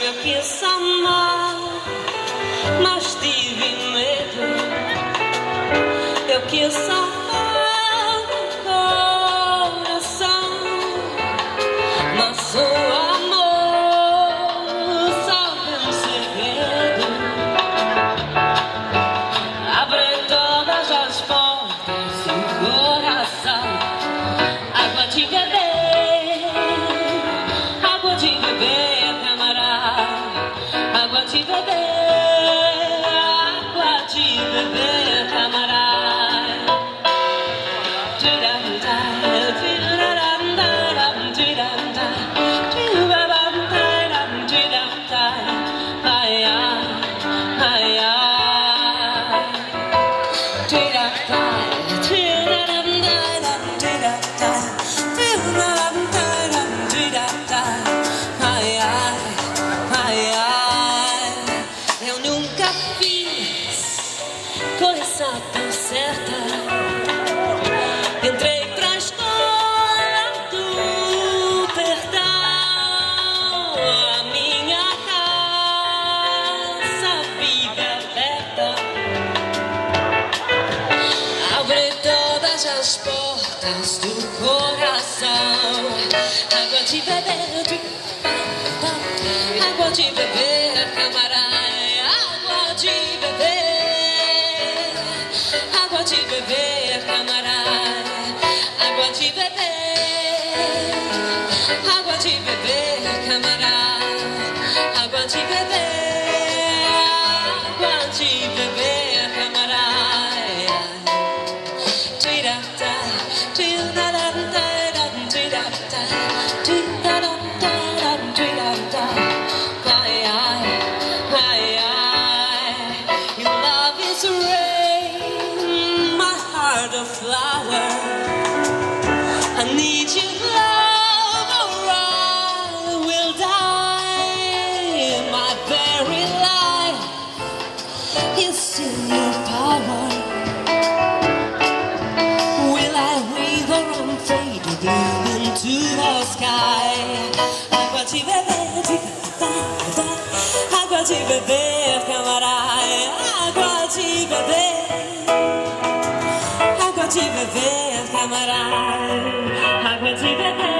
Eu quis amar, mas tive medo. Eu quis amar no coração, mas o amor sabe um segredo. Abre todas as portas do coração. Água de beber, água de beber, camarada. Água de beber, água de beber, camarada. Eu nunca fiz coisa tão certa. Entrei pra escola do perdão. A minha casa vive aberta. Abre todas as portas do coração. Água de beber, água de beber, camarada. Água de beber, água de beber, camarada. Água de beber, água de beber, camarada. Água de beber, água de beber, camarada. Your love is rain, my heart a flower. I need your love or I will die. My very life is in your power. Will I wither and fade blue into the sky? Água de beber, água de beber, camarada. Água de beber, água de beber, camarada. Água de beber.